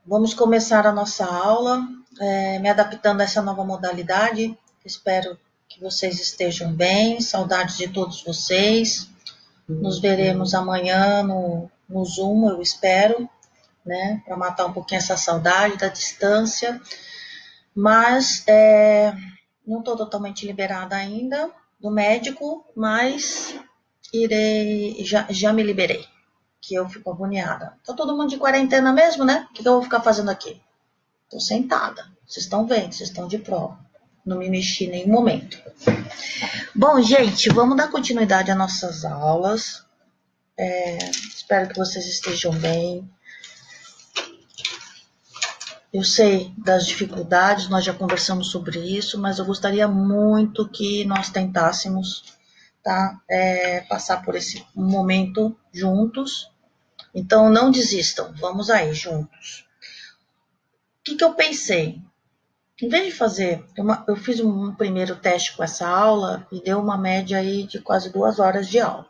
Vamos começar a nossa aula, me adaptando a essa nova modalidade. Espero que vocês estejam bem, saudades de todos vocês. Nos veremos amanhã no Zoom, eu espero, né, para matar um pouquinho essa saudade da distância. Mas não estou totalmente liberada ainda do médico, mas já me liberei, que eu fico agoniada. Tá todo mundo de quarentena mesmo, né? O que eu vou ficar fazendo aqui? Tô sentada. Vocês estão vendo, vocês estão de prova. Não me mexi em nenhum momento. Bom, gente, vamos dar continuidade às nossas aulas. Espero que vocês estejam bem. Eu sei das dificuldades, nós já conversamos sobre isso, mas eu gostaria muito que nós tentássemos, tá, passar por esse momento juntos. Então, não desistam, vamos aí juntos. O que eu pensei? Em vez de fazer, eu fiz um primeiro teste com essa aula e deu uma média aí de quase 2 horas de aula.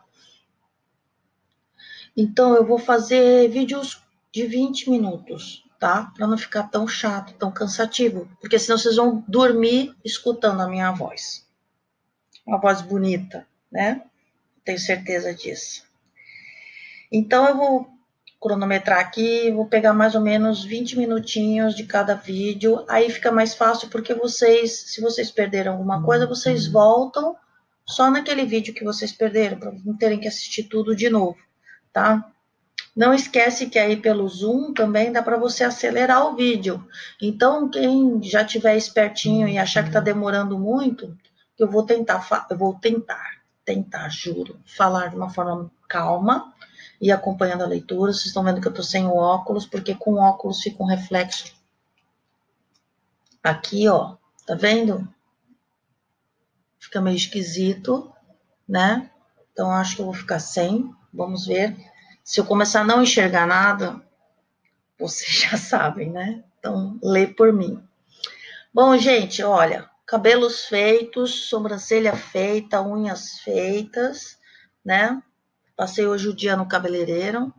Então, eu vou fazer vídeos de 20 minutos, tá? Para não ficar tão chato, tão cansativo, porque senão vocês vão dormir escutando a minha voz. Uma voz bonita, né? Tenho certeza disso. Então, eu vou cronometrar aqui, vou pegar mais ou menos 20 minutinhos de cada vídeo, aí fica mais fácil porque vocês, se vocês perderam alguma coisa, vocês voltam só naquele vídeo que vocês perderam, para não terem que assistir tudo de novo, tá? Não esquece que aí pelo Zoom também dá para você acelerar o vídeo. Então, quem já tiver espertinho e achar que está demorando muito, eu vou tentar, juro, falar de uma forma calma, e acompanhando a leitura. Vocês estão vendo que eu estou sem o óculos, porque com o óculos fica um reflexo aqui, ó. Tá vendo? Fica meio esquisito, né? Então, acho que eu vou ficar sem. Vamos ver. Se eu começar a não enxergar nada, vocês já sabem, né? Então, lê por mim. Bom, gente, olha, cabelos feitos, sobrancelha feita, unhas feitas, né? Passei hoje o dia no cabeleireiro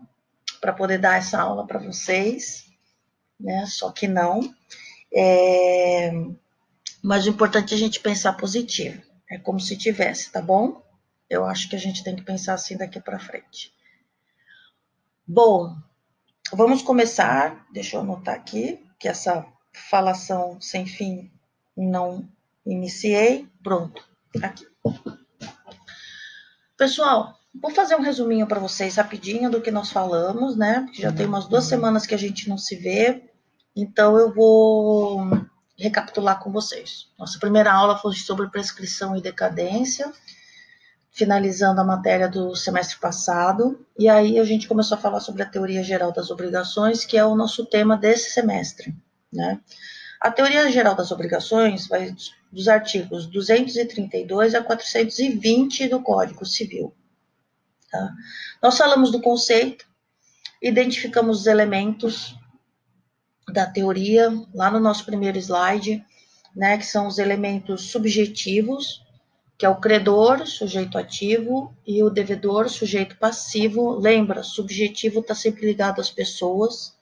para poder dar essa aula para vocês, né? Só que não. Mas o importante é a gente pensar positivo. É como se tivesse, tá bom? Eu acho que a gente tem que pensar assim daqui para frente. Bom, vamos começar. Deixa eu anotar aqui, que essa falação sem fim não iniciei. Pronto, aqui. Pessoal, vou fazer um resuminho para vocês rapidinho do que nós falamos, né? Porque já tem umas 2 semanas que a gente não se vê. Então, eu vou recapitular com vocês. Nossa primeira aula foi sobre prescrição e decadência, finalizando a matéria do semestre passado. E aí, a gente começou a falar sobre a teoria geral das obrigações, que é o nosso tema desse semestre, né? A teoria geral das obrigações vai dos artigos 232 a 420 do Código Civil. Tá? Nós falamos do conceito, identificamos os elementos da teoria lá no nosso primeiro slide, né, que são os elementos subjetivos, que é o credor, sujeito ativo, e o devedor, sujeito passivo. Lembra, subjetivo está sempre ligado às pessoas.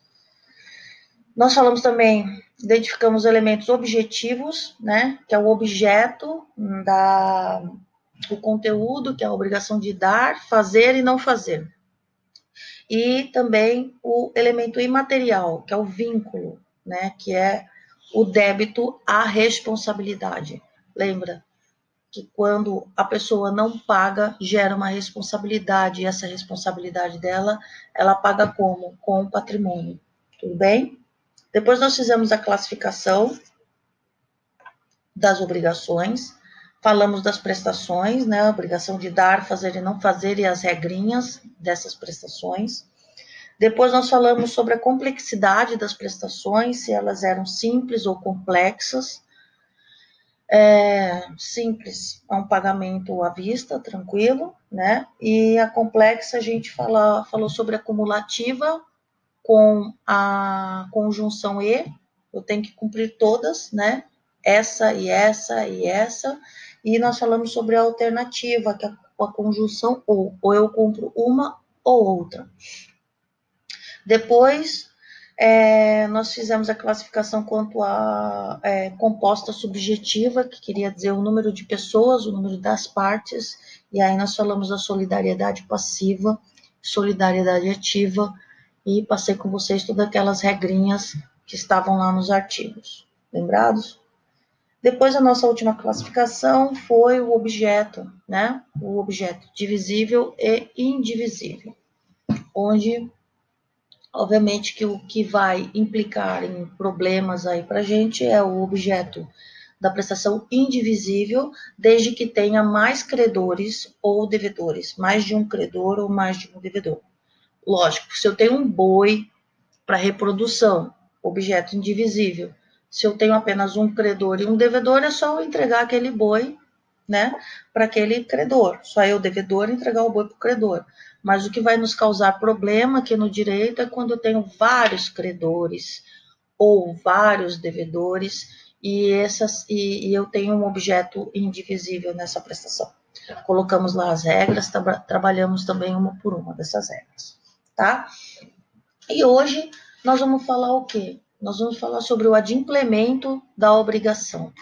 Nós falamos também, identificamos elementos objetivos, né, que é o objeto o conteúdo, que é a obrigação de dar, fazer e não fazer. E também o elemento imaterial, que é o vínculo, né, que é o débito à responsabilidade. Lembra que quando a pessoa não paga, gera uma responsabilidade, e essa responsabilidade dela, ela paga como? Com o patrimônio. Tudo bem? Depois nós fizemos a classificação das obrigações, falamos das prestações, né, a obrigação de dar, fazer e não fazer, e as regrinhas dessas prestações. Depois nós falamos sobre a complexidade das prestações, se elas eram simples ou complexas. Simples é um pagamento à vista, tranquilo, né? E a complexa a gente falou sobre a cumulativa com a conjunção e, eu tenho que cumprir todas, né? Essa e essa e essa. E nós falamos sobre a alternativa, que é a conjunção ou eu cumpro uma ou outra. Depois Nós fizemos a classificação quanto a composta subjetiva, que queria dizer o número de pessoas, o número das partes, e aí nós falamos da solidariedade passiva, solidariedade ativa, e passei com vocês todas aquelas regrinhas que estavam lá nos artigos. Lembrados? Depois, a nossa última classificação foi o objeto, né? O objeto divisível e indivisível, onde, obviamente, que o que vai implicar em problemas aí para a gente é o objeto da prestação indivisível, desde que tenha mais credores ou devedores, mais de um credor ou mais de um devedor. Lógico, se eu tenho um boi para reprodução, objeto indivisível. Se eu tenho apenas um credor e um devedor, é só eu entregar aquele boi, né, para aquele credor. Só eu, devedor, entregar o boi para o credor. Mas o que vai nos causar problema aqui no direito é quando eu tenho vários credores ou vários devedores e eu tenho um objeto indivisível nessa prestação. Colocamos lá as regras, trabalhamos também uma por uma dessas regras, tá? E hoje nós vamos falar o quê? Nós vamos falar sobre o adimplemento da obrigação.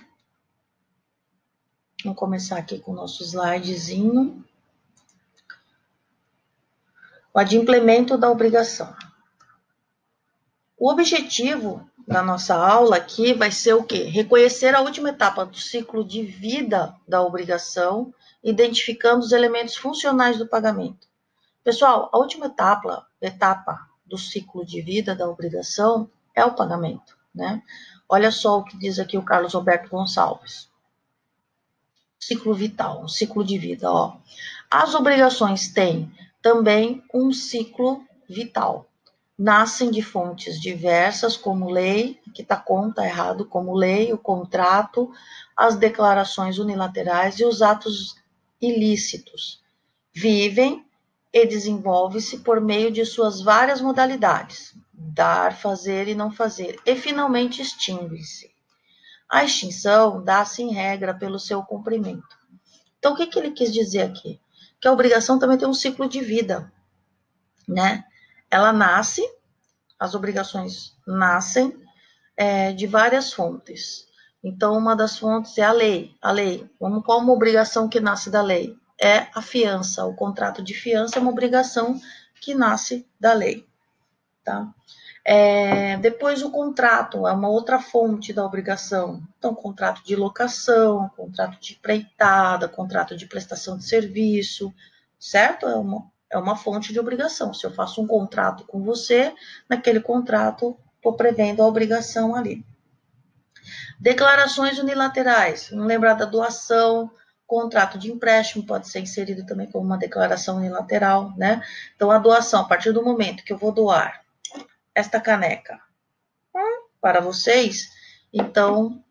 Vamos começar aqui com o nosso slidezinho. O adimplemento da obrigação. O objetivo da nossa aula aqui vai ser o quê? Reconhecer a última etapa do ciclo de vida da obrigação, identificando os elementos funcionais do pagamento. Pessoal, a última etapa do ciclo de vida da obrigação é o pagamento, né? Olha só o que diz aqui o Carlos Roberto Gonçalves. Ciclo vital, um ciclo de vida, ó. As obrigações têm também um ciclo vital. Nascem de fontes diversas, como lei, que tá errado, como lei, o contrato, as declarações unilaterais e os atos ilícitos. Vivem e desenvolve-se por meio de suas várias modalidades, dar, fazer e não fazer, e finalmente extingue-se. A extinção dá-se em regra pelo seu cumprimento. Então, o que ele quis dizer aqui? Que a obrigação também tem um ciclo de vida, né? Ela nasce, as obrigações nascem de várias fontes. Então, uma das fontes é a lei. A lei, qual uma obrigação que nasce da lei? É a fiança. O contrato de fiança é uma obrigação que nasce da lei, tá? Depois, o contrato é uma outra fonte da obrigação. Então, contrato de locação, contrato de empreitada, contrato de prestação de serviço, certo? É uma fonte de obrigação. Se eu faço um contrato com você, naquele contrato, estou prevendo a obrigação ali. Declarações unilaterais, vamos lembrar da doação, contrato de empréstimo pode ser inserido também como uma declaração unilateral, né? Então, a doação, a partir do momento que eu vou doar esta caneca para vocês, então,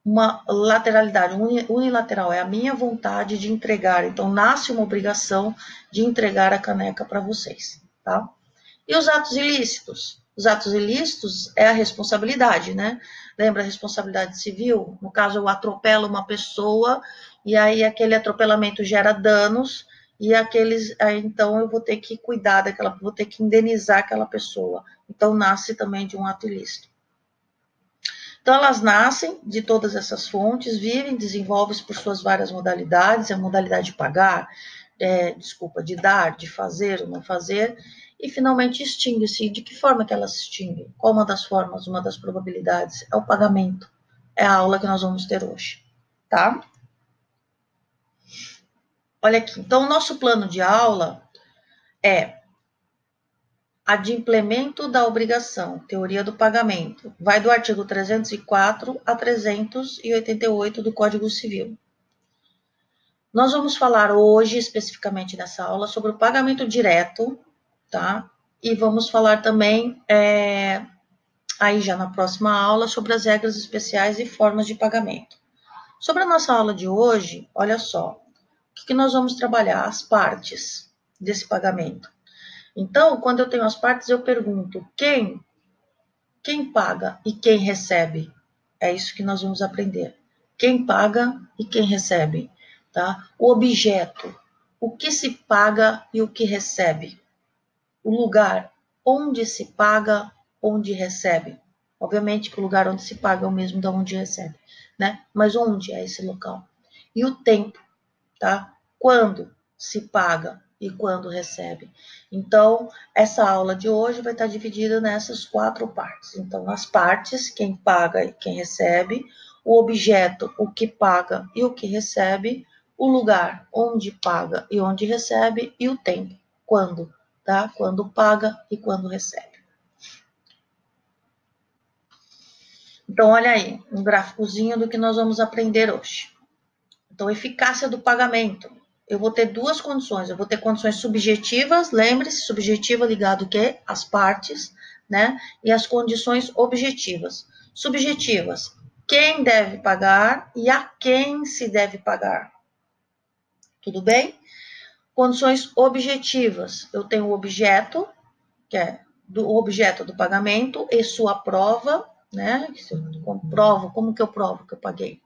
uma lateralidade unilateral, é a minha vontade de entregar, então nasce uma obrigação de entregar a caneca para vocês, tá? E os atos ilícitos? Os atos ilícitos é a responsabilidade, né? Lembra a responsabilidade civil? No caso, eu atropelo uma pessoa e aí aquele atropelamento gera danos e então eu vou ter que cuidar vou ter que indenizar aquela pessoa. Então, nasce também de um ato ilícito. Então, elas nascem de todas essas fontes, vivem, desenvolvem-se por suas várias modalidades, a modalidade de pagar, de dar, de fazer ou não fazer, e finalmente extingue-se. De que forma que ela se extingue? Qual uma das formas, uma das probabilidades? É o pagamento. É a aula que nós vamos ter hoje, tá? Olha aqui, então o nosso plano de aula é adimplemento da obrigação, teoria do pagamento. Vai do artigo 304 a 388 do Código Civil. Nós vamos falar hoje, especificamente nessa aula, sobre o pagamento direto, tá? E vamos falar também, aí já na próxima aula, sobre as regras especiais e formas de pagamento. Sobre a nossa aula de hoje, olha só, o que nós vamos trabalhar? As partes desse pagamento. Então, quando eu tenho as partes, eu pergunto quem paga e quem recebe. É isso que nós vamos aprender. Quem paga e quem recebe, tá? O objeto, o que se paga e o que recebe. O lugar, onde se paga, onde recebe. Obviamente que o lugar onde se paga é o mesmo da onde recebe, né? Mas onde é esse local? E o tempo, tá? Quando se paga e quando recebe. Então, essa aula de hoje vai estar dividida nessas 4 partes. Então, as partes, quem paga e quem recebe, o objeto, o que paga e o que recebe, o lugar onde paga e onde recebe, e o tempo, quando, tá? Quando paga e quando recebe. Então, olha aí, um gráficozinho do que nós vamos aprender hoje. Então, eficácia do pagamento. Eu vou ter 2 condições. Eu vou ter condições subjetivas, lembre-se, subjetiva ligado o quê? As partes, né? E as condições objetivas. Subjetivas, quem deve pagar e a quem se deve pagar. Tudo bem? Condições objetivas. Eu tenho o objeto, que é o objeto do pagamento e sua prova, né? Se eu comprovo, como que eu provo que eu paguei?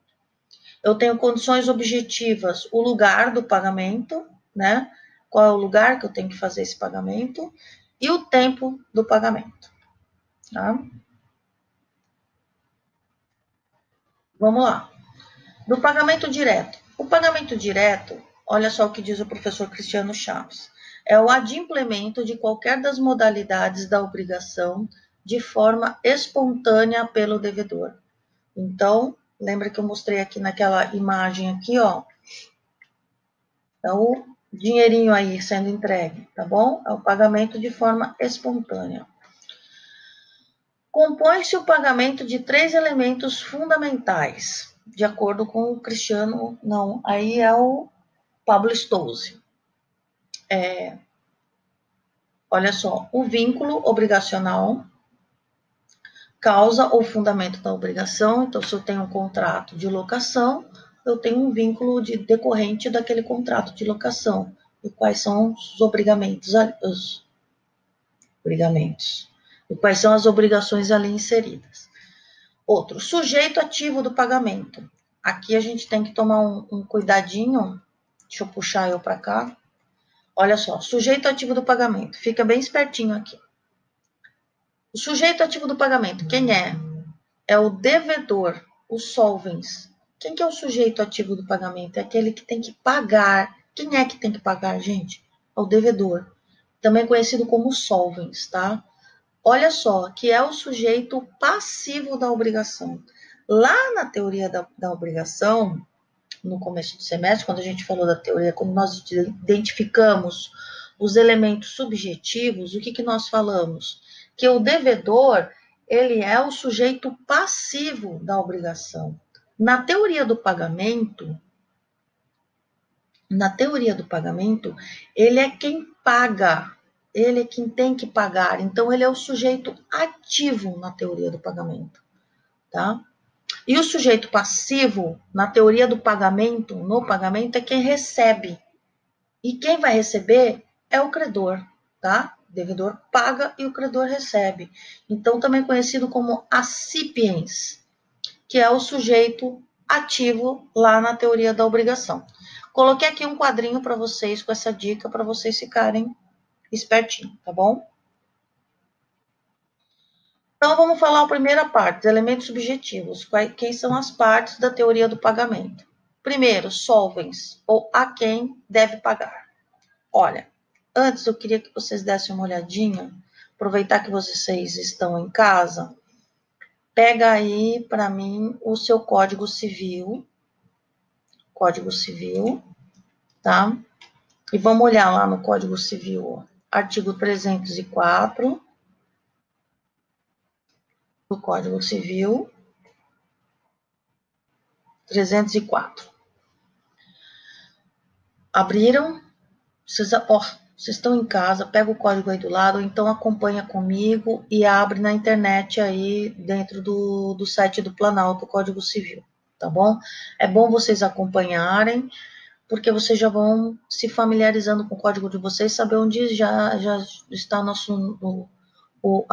Eu tenho condições objetivas, o lugar do pagamento, né? Qual é o lugar que eu tenho que fazer esse pagamento e o tempo do pagamento, tá? Vamos lá. Do pagamento direto. O pagamento direto, olha só o que diz o professor Cristiano Chaves, é o adimplemento de qualquer das modalidades da obrigação de forma espontânea pelo devedor. Então, lembra que eu mostrei aqui naquela imagem aqui, ó, é o dinheirinho aí sendo entregue, tá bom? É o pagamento de forma espontânea. Compõe-se o pagamento de 3 elementos fundamentais, de acordo com o Cristiano, não, aí é o Pablo Stouze. Olha só, o vínculo obrigacional, causa ou fundamento da obrigação. Então, se eu tenho um contrato de locação, eu tenho um vínculo decorrente daquele contrato de locação. E quais são os obrigamentos? E quais são as obrigações ali inseridas? Outro, sujeito ativo do pagamento. Aqui a gente tem que tomar um cuidadinho. Deixa eu puxar eu para cá. Olha só, sujeito ativo do pagamento. Fica bem espertinho aqui. O sujeito ativo do pagamento, quem é? É o devedor, o solvens. Quem que é o sujeito ativo do pagamento? É aquele que tem que pagar. Quem é que tem que pagar, gente? É o devedor. Também conhecido como solvens, tá? Olha só, que é o sujeito passivo da obrigação. Lá na teoria da obrigação, no começo do semestre, quando a gente falou da teoria, quando nós identificamos os elementos subjetivos, o que, que nós falamos? Que o devedor, ele é o sujeito passivo da obrigação. Na teoria do pagamento, ele é quem paga, ele é quem tem que pagar. Então, ele é o sujeito ativo na teoria do pagamento, tá? E o sujeito passivo, na teoria do pagamento, no pagamento, é quem recebe. E quem vai receber é o credor, tá? O devedor paga e o credor recebe. Então, também conhecido como acipiens, que é o sujeito ativo lá na teoria da obrigação. Coloquei aqui um quadrinho para vocês com essa dica para vocês ficarem espertinho, tá bom? Então, vamos falar a primeira parte, elementos subjetivos. Quem são as partes da teoria do pagamento? Primeiro, solvens, ou a quem deve pagar. Olha, antes eu queria que vocês dessem uma olhadinha, aproveitar que vocês estão em casa, pega aí para mim o seu Código Civil, tá? E vamos olhar lá no Código Civil, artigo 304 do Código Civil, 304. Abriram? Vocês estão em casa, pega o código aí do lado, ou então acompanha comigo e abre na internet aí dentro do site do Planalto, o Código Civil, tá bom? É bom vocês acompanharem, porque vocês já vão se familiarizando com o código de vocês, saber onde já está a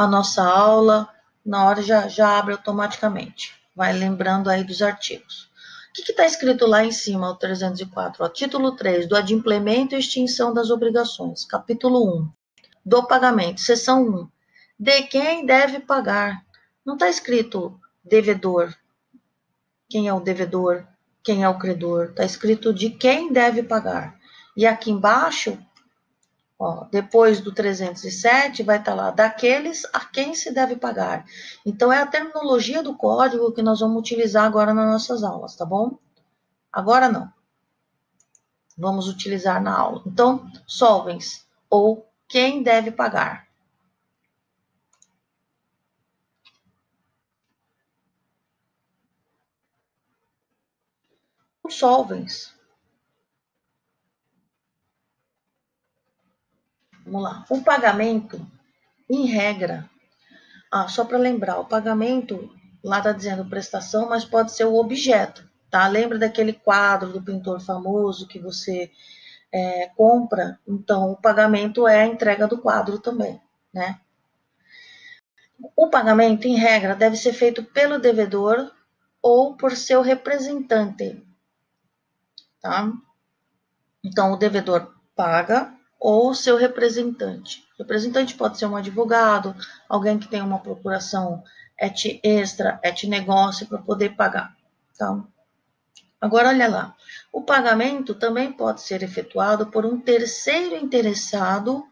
nossa aula, na hora já abre automaticamente. Vai lembrando aí dos artigos. O que está escrito lá em cima, o 304? Ó, título 3, do adimplemento e extinção das obrigações. Capítulo 1. do pagamento. Seção 1. De quem deve pagar. Não está escrito devedor. Quem é o devedor? Quem é o credor? Está escrito de quem deve pagar. E aqui embaixo, ó, depois do 307, vai estar lá, daqueles a quem se deve pagar. Então, é a terminologia do código que nós vamos utilizar agora nas nossas aulas, tá bom? Agora não. Vamos utilizar na aula. Então, solvens, ou quem deve pagar. Os solvens. Vamos lá. O pagamento, em regra, só para lembrar, o pagamento, lá está dizendo prestação, mas pode ser o objeto, tá? Lembra daquele quadro do pintor famoso que você compra? Então, o pagamento é a entrega do quadro também, né? O pagamento, em regra, deve ser feito pelo devedor ou por seu representante, tá? Então, o devedor paga ou seu representante. O representante pode ser um advogado, alguém que tem uma procuração et extra, et negócio para poder pagar. Tá? Agora, olha lá. O pagamento também pode ser efetuado por um terceiro interessado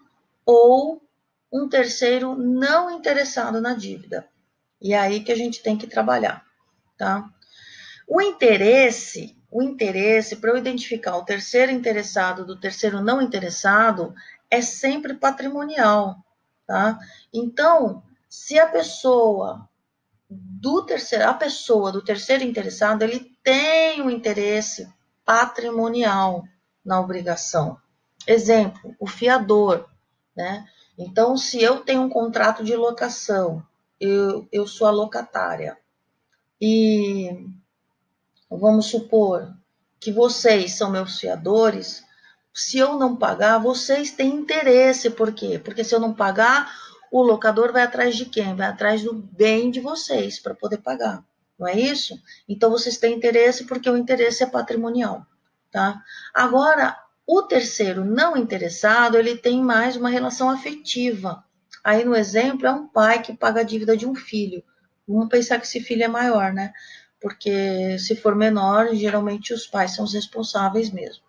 ou um terceiro não interessado na dívida. E é aí que a gente tem que trabalhar, tá? O interesse, para eu identificar o terceiro interessado do terceiro não interessado, é sempre patrimonial, tá? Então, se a pessoa do terceiro interessado, ele tem um interesse patrimonial na obrigação. Exemplo, o fiador, né? Então, se eu tenho um contrato de locação, eu sou a locatária, e vamos supor que vocês são meus fiadores, se eu não pagar, vocês têm interesse, por quê? Porque se eu não pagar, o locador vai atrás de quem? Vai atrás do bem de vocês para poder pagar, não é isso? Então, vocês têm interesse porque o interesse é patrimonial, tá? Agora, o terceiro não interessado, ele tem mais uma relação afetiva. Aí, no exemplo, é um pai que paga a dívida de um filho. Vamos pensar que esse filho é maior, né? Porque se for menor, geralmente os pais são os responsáveis mesmo.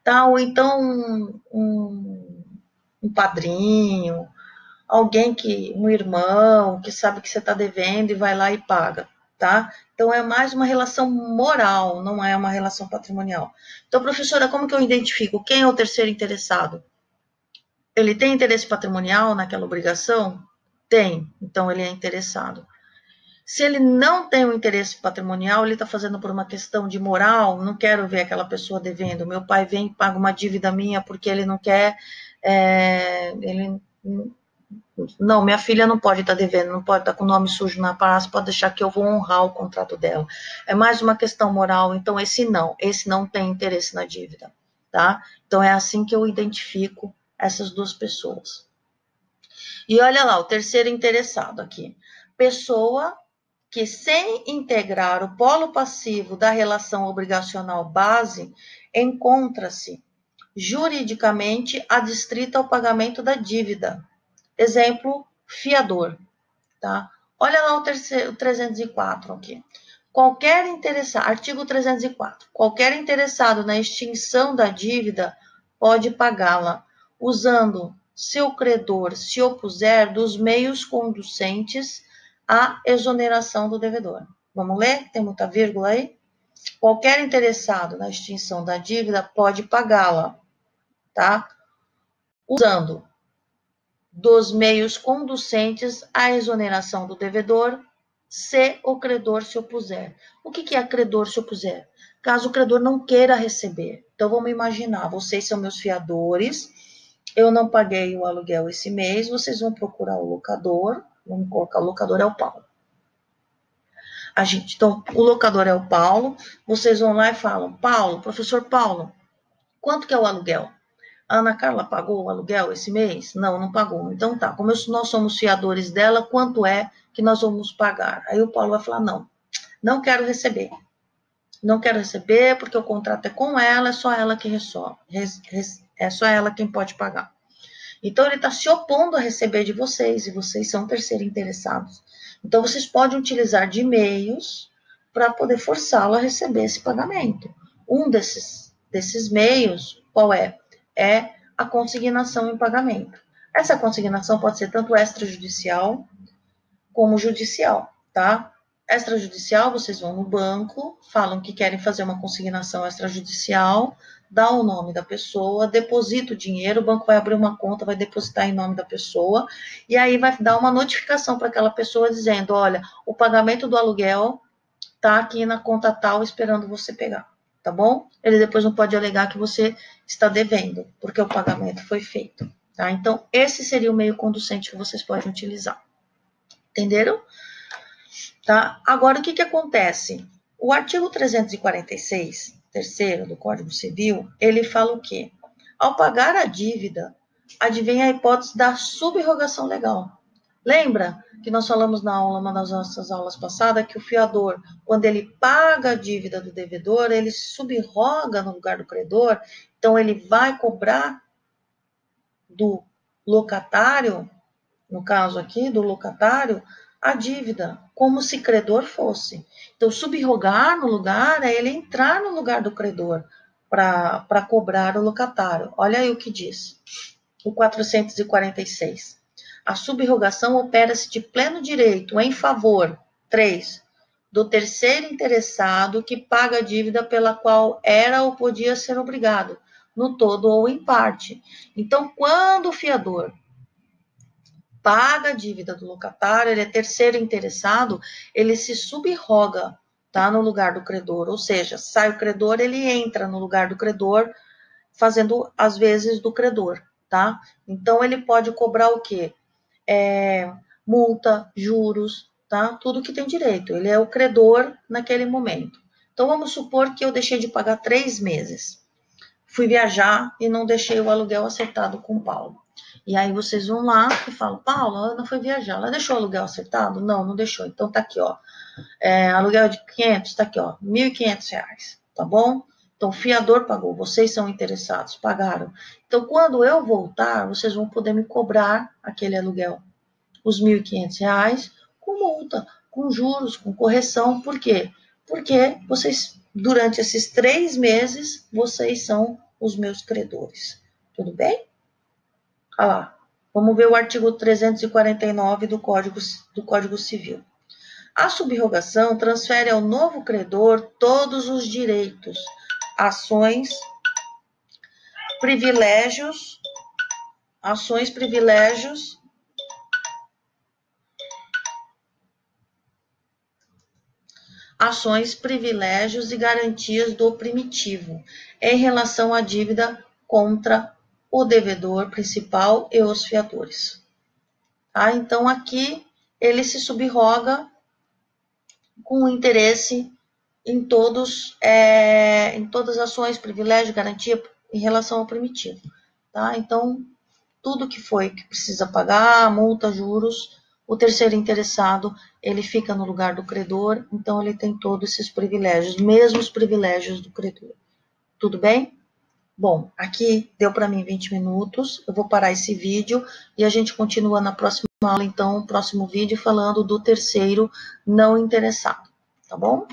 Tá? Ou então um padrinho, um irmão que sabe que você está devendo e vai lá e paga, tá? Então é mais uma relação moral, não é uma relação patrimonial. Então, professora, como que eu identifico quem é o terceiro interessado? Ele tem interesse patrimonial naquela obrigação? Tem, então ele é interessado. Se ele não tem um interesse patrimonial, ele está fazendo por uma questão de moral, não quero ver aquela pessoa devendo. Meu pai vem e paga uma dívida minha porque ele não quer. Não, minha filha não pode estar devendo, não pode estar com o nome sujo na praça, pode deixar que eu vou honrar o contrato dela. É mais uma questão moral, então esse não tem interesse na dívida, tá? Então é assim que eu identifico essas duas pessoas. E olha lá, o terceiro interessado aqui. Pessoa que, sem integrar o polo passivo da relação obrigacional base, encontra-se juridicamente adstrita ao pagamento da dívida. Exemplo, fiador, tá? Olha lá o 304 aqui. Qualquer interessado, artigo 304, qualquer interessado na extinção da dívida pode pagá-la, usando seu credor se opuser dos meios conducentes à exoneração do devedor. Vamos ler? Tem muita vírgula aí? Qualquer interessado na extinção da dívida pode pagá-la, tá? Usando dos meios conducentes à exoneração do devedor, se o credor se opuser. O que é credor se opuser? Caso o credor não queira receber. Então, vamos imaginar, vocês são meus fiadores, eu não paguei o aluguel esse mês, vocês vão procurar o locador, vamos colocar o locador é o Paulo. Então, o locador é o Paulo, vocês vão lá e falam, Paulo, professor Paulo, quanto que é o aluguel? A Ana Carla pagou o aluguel esse mês? Não, não pagou. Então tá, como nós somos fiadores dela, quanto é que nós vamos pagar? Aí o Paulo vai falar, não quero receber. Não quero receber porque o contrato é com ela, é só ela que resolve. É só ela quem pode pagar. Então, ele está se opondo a receber de vocês, e vocês são terceiro interessados. Então, vocês podem utilizar de meios para poder forçá-lo a receber esse pagamento. Um desses meios, qual é? É a consignação em pagamento. Essa consignação pode ser tanto extrajudicial como judicial, tá? Extrajudicial, vocês vão no banco, falam que querem fazer uma consignação extrajudicial, dá o nome da pessoa, deposita o dinheiro, o banco vai abrir uma conta, vai depositar em nome da pessoa, e aí vai dar uma notificação para aquela pessoa dizendo, olha, o pagamento do aluguel tá aqui na conta tal esperando você pegar, tá bom? Ele depois não pode alegar que você está devendo, porque o pagamento foi feito, tá? Então, esse seria o meio conducente que vocês podem utilizar. Entenderam? Tá? Agora, o que acontece? O artigo 346, terceiro do Código Civil, ele fala o quê? Ao pagar a dívida, advém a hipótese da subrogação legal. Lembra que nós falamos na aula, uma das nossas aulas passadas, que o fiador, quando ele paga a dívida do devedor, ele subroga no lugar do credor, então ele vai cobrar do locatário, no caso aqui, do locatário, a dívida, como se credor fosse. Então, subrogar no lugar é ele entrar no lugar do credor para cobrar o locatário. Olha aí o que diz o 446. A subrogação opera-se de pleno direito em favor, 3, do terceiro interessado que paga a dívida pela qual era ou podia ser obrigado, no todo ou em parte. Então, quando o fiador paga a dívida do locatário, ele é terceiro interessado, ele se subroga, tá, no lugar do credor, ou seja, sai o credor, ele entra no lugar do credor, fazendo as vezes do credor, tá? Então, ele pode cobrar o quê? Multa, juros, tá? Tudo que tem direito, ele é o credor naquele momento. Então, vamos supor que eu deixei de pagar 3 meses. Fui viajar e não deixei o aluguel acertado com o Paulo. E aí vocês vão lá e falam, Paulo, a Ana foi viajar, ela deixou o aluguel acertado? Não, não deixou. Então tá aqui, ó, aluguel de 500, tá aqui, ó, R$1.500, tá bom? Então o fiador pagou, vocês são interessados, pagaram. Então quando eu voltar, vocês vão poder me cobrar aquele aluguel, os R$1.500, com multa, com juros, com correção. Por quê? Porque vocês, durante esses 3 meses, vocês são os meus credores. Tudo bem? Olha lá. Vamos ver o artigo 349 do Código Civil. A subrogação transfere ao novo credor todos os direitos, ações, privilégios, e garantias do primitivo em relação à dívida contra o devedor principal e os fiadores. Tá? Então, aqui ele se subroga com interesse em todas as ações, privilégio, garantia em relação ao primitivo. Tá? Então, tudo que precisa pagar, multa, juros, o terceiro interessado, ele fica no lugar do credor, então ele tem todos esses privilégios, mesmos privilégios do credor. Tudo bem? Bom, aqui deu para mim 20 minutos, eu vou parar esse vídeo e a gente continua na próxima aula, então, o próximo vídeo falando do terceiro não interessado, tá bom?